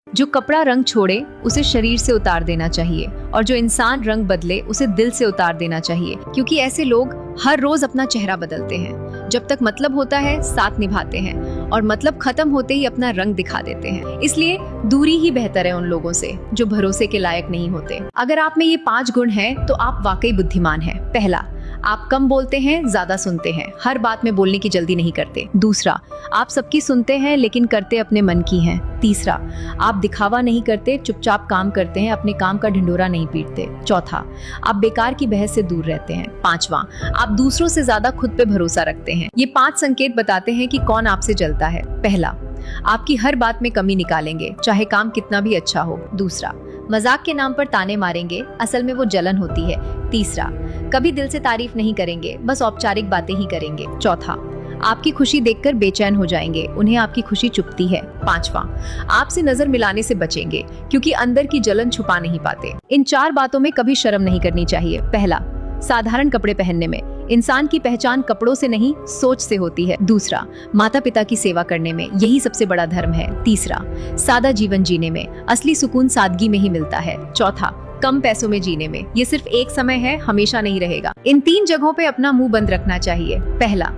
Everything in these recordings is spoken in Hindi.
जो कपड़ा रंग छोड़े उसे शरीर से उतार देना चाहिए और जो इंसान रंग बदले उसे दिल से उतार देना चाहिए, क्योंकि ऐसे लोग हर रोज अपना चेहरा बदलते हैं। जब तक मतलब होता है साथ निभाते हैं और मतलब खत्म होते ही अपना रंग दिखा देते हैं। इसलिए दूरी ही बेहतर है उन लोगों से जो भरोसे के लायक नहीं होते। अगर आप में ये 5 गुण हैं तो आप वाकई बुद्धिमान हैं। पहला, आप कम बोलते हैं, ज्यादा सुनते हैं, हर बात में बोलने की जल्दी नहीं करते। दूसरा, आप सबकी सुनते हैं लेकिन करते अपने मन की हैं। तीसरा, आप दिखावा नहीं करते, चुपचाप काम करते हैं, अपने काम का ढिंढोरा नहीं पीटते। चौथा, आप बेकार की बहस से दूर रहते हैं। पांचवा, आप दूसरों से ज्यादा खुद पे भरोसा रखते हैं। ये 5 संकेत बताते हैं कि कौन आपसे जलता है। पहला, आपकी हर बात में कमी निकालेंगे, चाहे काम कितना भी अच्छा हो। दूसरा, मजाक के नाम पर ताने मारेंगे, असल में वो जलन होती है। तीसरा, कभी दिल से तारीफ नहीं करेंगे, बस औपचारिक बातें ही करेंगे। चौथा, आपकी खुशी देखकर बेचैन हो जाएंगे, उन्हें आपकी खुशी चुभती है। पांचवा, आपसे नजर मिलाने से बचेंगे क्योंकि अंदर की जलन छुपा नहीं पाते। इन 4 बातों में कभी शर्म नहीं करनी चाहिए। पहला, साधारण कपड़े पहनने में, इंसान की पहचान कपड़ों से नहीं सोच से होती है। दूसरा, माता पिता की सेवा करने में, यही सबसे बड़ा धर्म है। तीसरा, सादा जीवन जीने में, असली सुकून सादगी में ही मिलता है। चौथा, कम पैसों में जीने में, ये सिर्फ एक समय है, हमेशा नहीं रहेगा। इन 3 जगहों पे अपना मुंह बंद रखना चाहिए। पहला,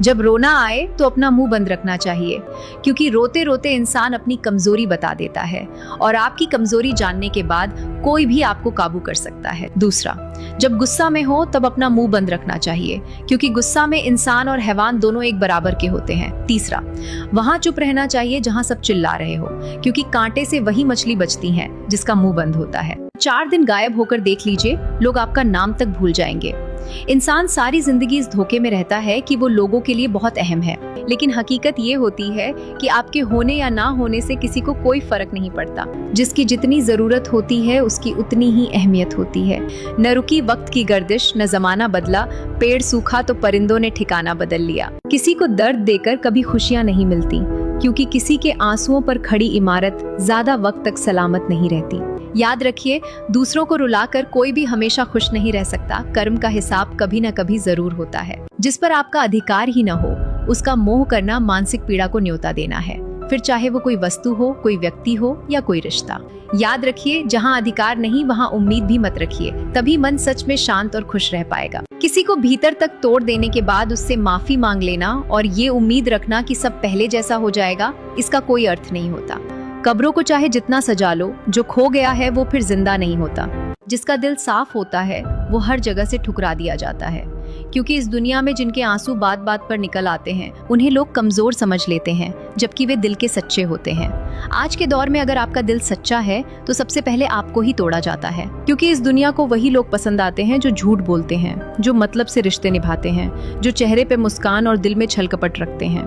जब रोना आए तो अपना मुंह बंद रखना चाहिए, क्योंकि रोते रोते इंसान अपनी कमजोरी बता देता है और आपकी कमजोरी जानने के बाद कोई भी आपको काबू कर सकता है। दूसरा, जब गुस्सा में हो तब अपना मुंह बंद रखना चाहिए, क्योंकि गुस्सा में इंसान और हैवान दोनों एक बराबर के होते हैं। तीसरा, वहां चुप रहना चाहिए जहां सब चिल्ला रहे हो, क्योंकि कांटे से वही मछली बचती है जिसका मुंह बंद होता है। 4 दिन गायब होकर देख लीजिए, लोग आपका नाम तक भूल जाएंगे। इंसान सारी जिंदगी इस धोखे में रहता है कि वो लोगों के लिए बहुत अहम है, लेकिन हकीकत ये होती है कि आपके होने या ना होने से किसी को कोई फर्क नहीं पड़ता। जिसकी जितनी जरूरत होती है उसकी उतनी ही अहमियत होती है। न रुकी वक्त की गर्दिश, न जमाना बदला, पेड़ सूखा तो परिंदों ने ठिकाना बदल लिया। किसी को दर्द देकर कभी खुशियां नहीं मिलती, क्योंकि किसी के आंसुओं पर खड़ी इमारत ज्यादा वक्त तक सलामत नहीं रहती। याद रखिए, दूसरों को रुलाकर कोई भी हमेशा खुश नहीं रह सकता। कर्म का हिसाब कभी न कभी जरूर होता है। जिस पर आपका अधिकार ही न हो उसका मोह करना मानसिक पीड़ा को न्योता देना है, फिर चाहे वो कोई वस्तु हो, कोई व्यक्ति हो या कोई रिश्ता। याद रखिए, जहाँ अधिकार नहीं वहाँ उम्मीद भी मत रखिए, तभी मन सच में शांत और खुश रह पाएगा। किसी को भीतर तक तोड़ देने के बाद उससे माफी मांग लेना और ये उम्मीद रखना कि सब पहले जैसा हो जाएगा, इसका कोई अर्थ नहीं होता। कब्रों को चाहे जितना सजा लो, जो खो गया है वो फिर जिंदा नहीं होता। जिसका दिल साफ होता है वो हर जगह से ठुकरा दिया जाता है, क्योंकि इस दुनिया में जिनके आंसू बात बात पर निकल आते हैं उन्हें लोग कमजोर समझ लेते हैं, जबकि वे दिल के सच्चे होते हैं। आज के दौर में अगर आपका दिल सच्चा है तो सबसे पहले आपको ही तोड़ा जाता है, क्योंकि इस दुनिया को वही लोग पसंद आते हैं जो झूठ बोलते हैं, जो मतलब से रिश्ते निभाते हैं, जो चेहरे पे मुस्कान और दिल में छल कपट रखते हैं।